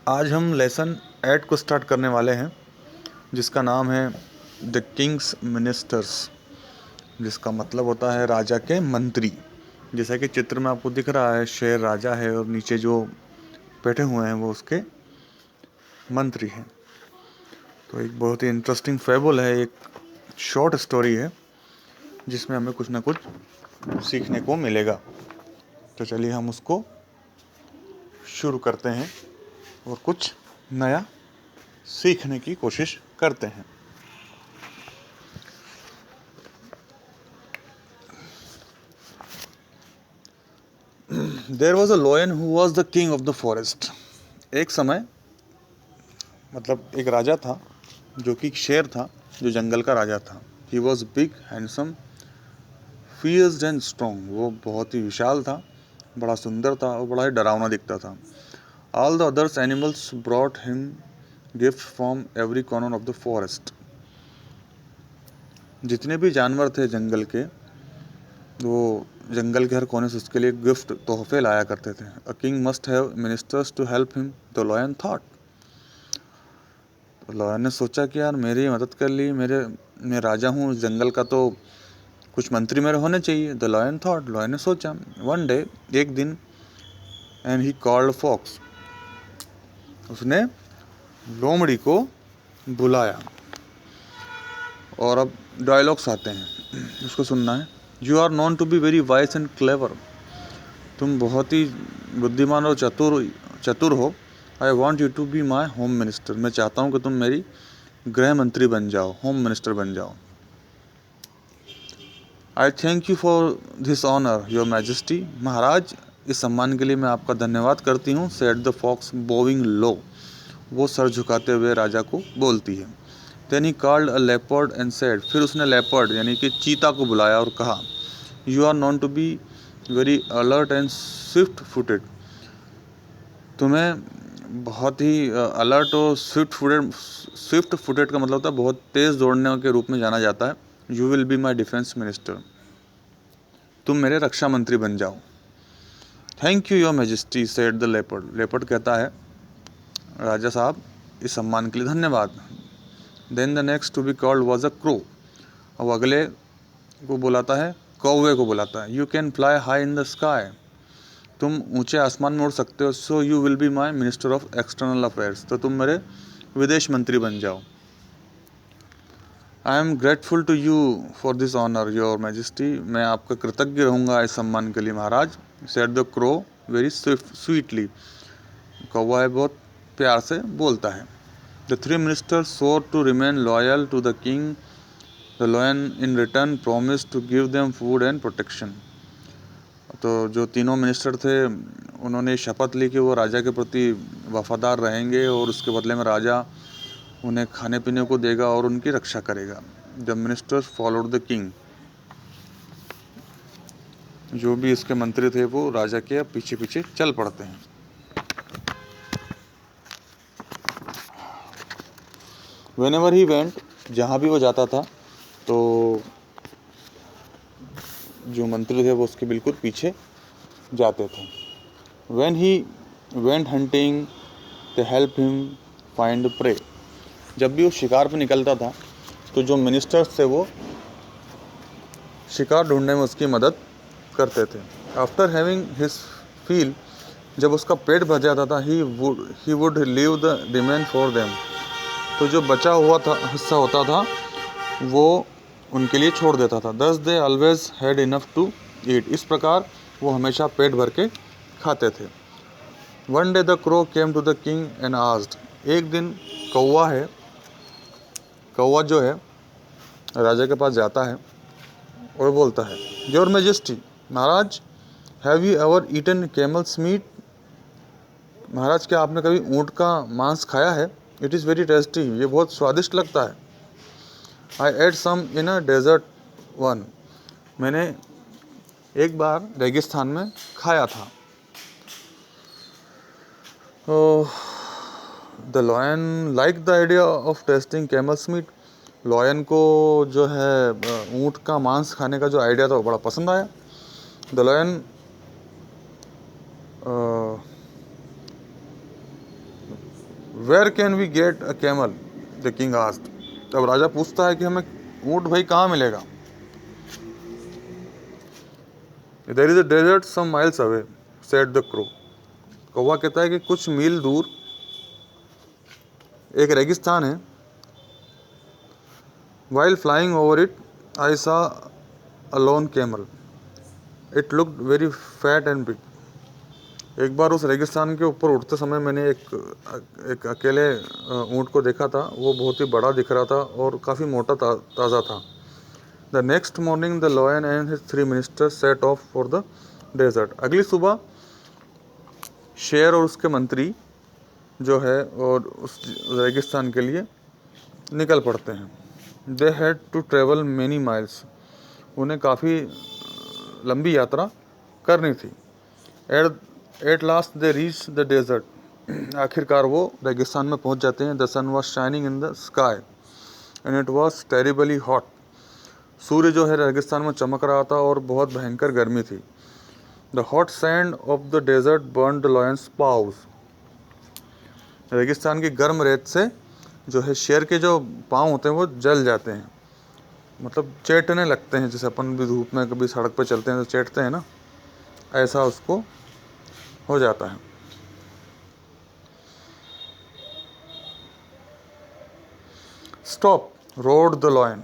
आज हम लेसन 8 को स्टार्ट करने वाले हैं, जिसका नाम है द किंग्स मिनिस्टर्स, जिसका मतलब होता है राजा के मंत्री। जैसा कि चित्र में आपको दिख रहा है, शेर राजा है और नीचे जो बैठे हुए हैं वो उसके मंत्री हैं। तो एक बहुत ही इंटरेस्टिंग फेबल है, एक शॉर्ट स्टोरी है जिसमें हमें कुछ ना कुछ सीखने को मिलेगा। तो चलिए हम उसको शुरू करते हैं और कुछ नया सीखने की कोशिश करते हैं। There was a lion who was the king of the forest. एक समय मतलब एक राजा था जो कि शेर था, जो जंगल का राजा था। He was big handsome fierce and strong. वो बहुत ही विशाल था, बड़ा सुंदर था और बड़ा ही डरावना दिखता था। All the others animals brought him gift from every corner of the forest. जितने भी जानवर थे जंगल के, वो जंगल के हर कोने से उसके लिए गिफ्ट तोहफे लाया करते थे। A king must have ministers to help him, the lion thought. तो लॉयन ने सोचा कि यार मेरी मदद कर ली, मैं राजा हूँ जंगल का, तो कुछ मंत्री मेरे होने चाहिए। द लॉयन थॉट, लॉयन ने सोचा। वन डे, एक दिन, एंड ही कॉल्ड फॉक्स, उसने लोमड़ी को बुलाया। और अब डायलॉग्स आते हैं, उसको सुनना है। You are known to be very wise and clever. तुम बहुत ही बुद्धिमान और चतुर हो। I want you to be my home minister. मैं चाहता हूँ कि तुम मेरी गृह मंत्री बन जाओ, होम मिनिस्टर बन जाओ। I thank you for this honour your majesty. महाराज, इस सम्मान के लिए मैं आपका धन्यवाद करती हूँ। Said the fox bowing low. वो सर झुकाते हुए राजा को बोलती है। Then he called a leopard and said. फिर उसने लेपर्ड यानी कि चीता को बुलाया और कहा, you are known to be very alert and swift footed. तुम्हें बहुत ही अलर्ट और स्विफ्ट फुटेड का मतलब होता है बहुत तेज़ दौड़ने के रूप में जाना जाता है। You will be my defence minister. तुम मेरे रक्षा मंत्री बन जाओ। Thank you your majesty, said the leopard. Leopard कहता है, राजा साहब, इस सम्मान के लिए धन्यवाद। Then the next to be called was a crow. अब अगले को बुलाता है, कौवे को बुलाता है। You can fly high in the sky. तुम ऊंचे आसमान में उड़ सकते हो। So you will be my minister of external affairs. तो तुम मेरे विदेश मंत्री बन जाओ। I am grateful to you for this honour your majesty. मैं आपका कृतज्ञ रहूँगा इस सम्मान के लिए महाराज। Said the crow very sweetly. कौवा है बहुत प्यार से बोलता है। The three ministers swore to remain loyal to the king. The lion in return promised to give them food and protection. तो जो तीनों मिनिस्टर थे उन्होंने शपथ ली कि वो राजा के प्रति वफादार रहेंगे और उसके बदले में राजा उन्हें खाने पीने को देगा और उनकी रक्षा करेगा। The ministers followed the king. जो भी इसके मंत्री थे वो राजा के पीछे पीछे चल पड़ते हैं। व्हेनेवर ही वेंट, जहाँ भी वो जाता था तो जो मंत्री थे वो उसके बिल्कुल पीछे जाते थे। When he went hunting they help him find prey. जब भी वो शिकार पर निकलता था तो जो मिनिस्टर्स थे वो शिकार ढूंढने में उसकी मदद करते थे। आफ्टर हैविंग हिज फील, जब उसका पेट भर जाता था, he would leave the remain for them. तो जो बचा हुआ था हिस्सा होता था वो उनके लिए छोड़ देता था। Thus they always had enough to eat. इस प्रकार वो हमेशा पेट भर के खाते थे। One day the crow came to the king and asked. एक दिन कौवा जो है राजा के पास जाता है और बोलता है, योर मैजेस्टी, महाराज, have you ever eaten camel's meat. महाराज, क्या आपने कभी ऊँट का मांस खाया है? It is very tasty. ये बहुत स्वादिष्ट लगता है। I had some in a desert one. मैंने एक बार रेगिस्तान में खाया था। The lion like the idea of tasting camel's meat. Lion को जो है ऊँट का मांस खाने का जो आइडिया था वो बड़ा पसंद आया। The where can we get a camel, the king asked. तब राजा पूछता है कि हमें ऊँट भाई कहाँ मिलेगा। There is a desert some miles away, said the crow. कौवा कहता है कि कुछ मील दूर एक रेगिस्तान है। While flying over it I saw a loan camel, it looked very fat and big. एक बार उस रेगिस्तान के ऊपर उड़ते समय मैंने एक अकेले ऊँट को देखा था। वो बहुत ही बड़ा दिख रहा था और काफ़ी मोटा ताज़ा था। The next morning the lion and his 3 ministers set off for the desert. अगली सुबह शेर और उसके मंत्री जो है और उस रेगिस्तान के लिए निकल पड़ते हैं। They had to travel many miles, उन्हें काफ़ी लंबी यात्रा करनी थी। At last they reach the desert, आखिरकार वो रेगिस्तान में पहुंच जाते हैं। The sun was shining in the sky and it was terribly hot. सूर्य जो है रेगिस्तान में चमक रहा था और बहुत भयंकर गर्मी थी। The hot sand of the desert burn the lion's paws, रेगिस्तान की गर्म रेत से जो है शेर के जो पाँव होते हैं वो जल जाते हैं, मतलब चेटने लगते हैं। जैसे अपन भी धूप में कभी सड़क पर चलते हैं तो चेटते हैं ना, ऐसा उसको हो जाता है। स्टॉप रोड द लॉयन,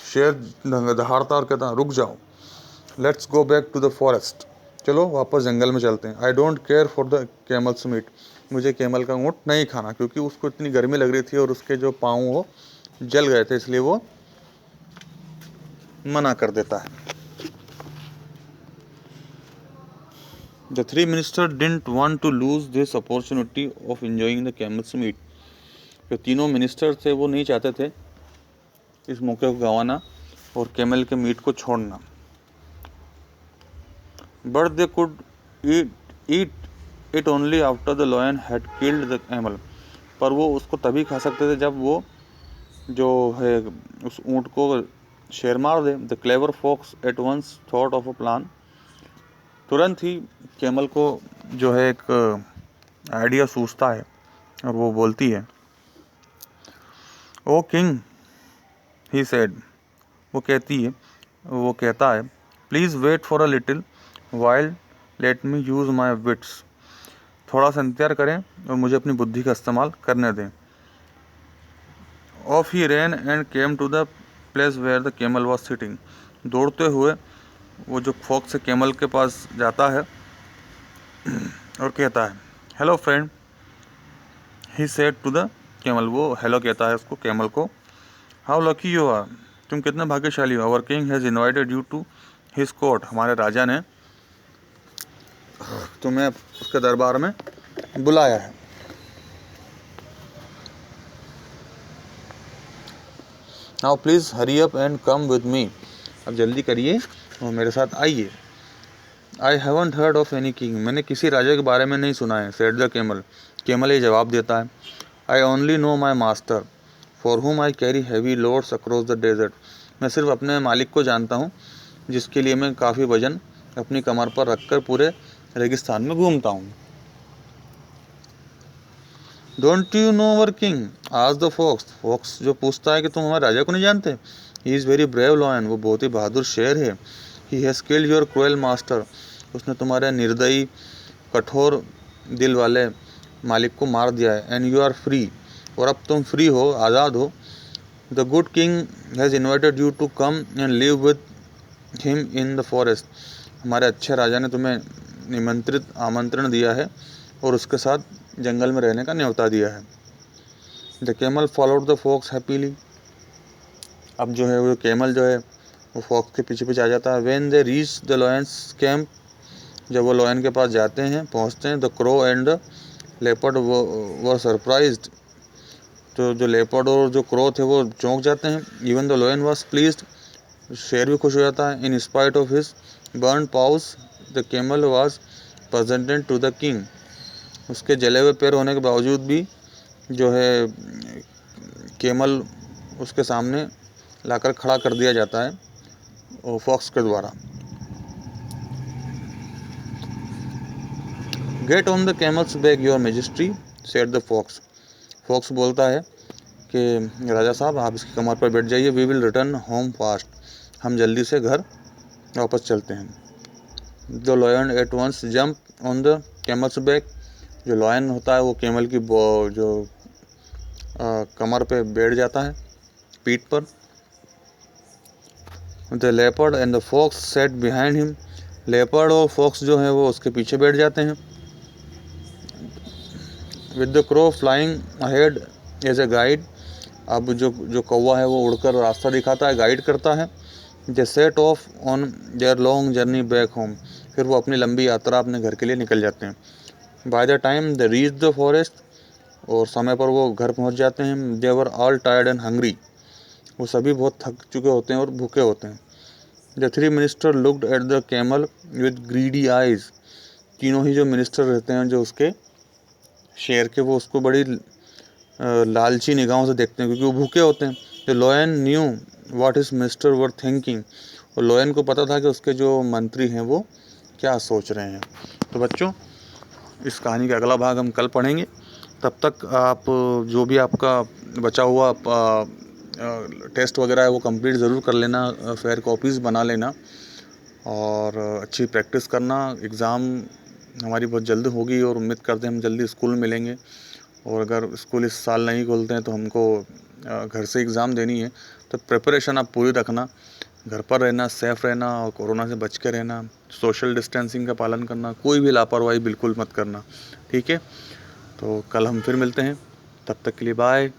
शेर दहाड़ता और कहता रुक जाओ। Let's go back to the forest, चलो वापस जंगल में चलते हैं। I don't care for the camel's meat, मुझे कैमल का ऊँट नहीं खाना, क्योंकि उसको इतनी गर्मी लग रही थी और उसके जो पाँव वो जल गए थे, इसलिए वो मना कर देता है। The 3 ministers didn't want to lose this opportunity of enjoying the camel's meat. जो तीनों मिनिस्टर थे वो नहीं चाहते थे इस मौके को गंवाना और कैमल के मीट को छोड़ना। But they could eat it only after the lion had killed the camel. पर वो उसको तभी खा सकते थे जब वो जो है उस ऊँट को शेर मार दे। The clever fox at once thought of a plan. तुरंत ही कैमल को जो है एक आइडिया सूझता है और वो बोलती है, ओ किंग, ही सेड, वो कहता है, please wait for a little while, let me use my wits, थोड़ा सा इंतजार करें और मुझे अपनी बुद्धि का इस्तेमाल करने दें। Off he ran and came to the place where the camel was sitting, दौड़ते हुए वो जो फॉक्स है कैमल के पास जाता है और कहता है, hello friend, he said to the camel, वो हेलो कहता है उसको कैमल को। हाउ लकी यू आर, तुम कितने भाग्यशाली हो। Our king has invited you to his court, हमारे राजा ने तुम्हें उसके दरबार में बुलाया है। Now please hurry up and come with me, अब जल्दी करिए और मेरे साथ आइए। I haven't heard of any king, मैंने किसी राजा के बारे में नहीं सुना है। सेड द कैमल, कैमल ये जवाब देता है, I only know my master for whom I carry heavy loads across the desert, मैं सिर्फ अपने मालिक को जानता हूँ जिसके लिए मैं काफ़ी वजन अपनी कमर पर रखकर पूरे रेगिस्तान में घूमता हूँ। Don't you know our king, आज द फॉक्स, फॉक्स जो पूछता है कि तुम हमारे राजा को नहीं जानते। He is very brave lion, वो बहुत ही बहादुर शेर है। He has killed your cruel master, उसने तुम्हारे निर्दयी कठोर दिल वाले मालिक को मार दिया है। एंड यू आर फ्री, और अब तुम फ्री हो, आज़ाद हो। The good king has invited you to come and live with him in the forest, हमारे अच्छे राजा ने तुम्हें आमंत्रण दिया है और उसके साथ जंगल में रहने का न्योता दिया है। The camel followed the fox happily, अब जो है वो कैमल जो है वो फॉक्स के पीछे पीछे आ जाता है। When they reach the lions camp, जब वो लॉयन के पास जाते हैं पहुंचते हैं। The crow and the leopard were surprised, तो जो लेपर्ड और जो क्रो थे वो चौंक जाते हैं। Even the lion was pleased, शेर भी खुश हो जाता है। In spite of his burn paws the camel was presented to the king, उसके जले हुए पैर होने के बावजूद भी जो है कैमल उसके सामने लाकर खड़ा कर दिया जाता है और फॉक्स के द्वारा। Get on the camel's back your majesty, said the fox, fox बोलता है कि राजा साहब आप इसकी कमर पर बैठ जाइए, we will return home fast, हम जल्दी से घर वापस चलते हैं। The lion at once jump on the camel's back, जो लॉयन होता है वो कैमल की जो कमर पे बैठ जाता है, पीठ पर। The leopard and the fox sat behind him, leopard और फॉक्स जो है वो उसके पीछे बैठ जाते हैं। With the crow flying ahead as a guide, अब जो कौवा है वो उड़कर रास्ता दिखाता है, गाइड करता है। They set off on their long journey back home, फिर वो अपनी लंबी यात्रा अपने घर के लिए निकल जाते हैं। By the time they reach the forest, और समय पर वो घर पहुंच जाते हैं। They were all tired and hungry, वो सभी बहुत थक चुके होते हैं और भूखे होते हैं। The three minister looked at the camel with greedy eyes, तीनों ही जो मिनिस्टर रहते हैं जो उसके शेर के, वो उसको बड़ी लालची निगाहों से देखते हैं क्योंकि वो भूखे होते हैं। The lion knew what his minister were thinking, और लॉयन को पता था कि उसके जो मंत्री हैं वो क्या सोच रहे हैं। तो बच्चों, इस कहानी का अगला भाग हम कल पढ़ेंगे। तब तक आप जो भी आपका बचा हुआ टेस्ट वगैरह है वो कंप्लीट ज़रूर कर लेना, फेयर कॉपीज़ बना लेना और अच्छी प्रैक्टिस करना। एग्ज़ाम हमारी बहुत जल्द होगी और उम्मीद करते हैं हम जल्दी स्कूल मिलेंगे। और अगर स्कूल इस साल नहीं खोलते हैं तो हमको घर से एग्ज़ाम देनी है, तो प्रिपरेशन आप पूरी रखना, घर पर रहना, सेफ़ रहना और कोरोना से बच के रहना, सोशल डिस्टेंसिंग का पालन करना, कोई भी लापरवाही बिल्कुल मत करना, ठीक है। तो कल हम फिर मिलते हैं, तब तक के लिए बाय।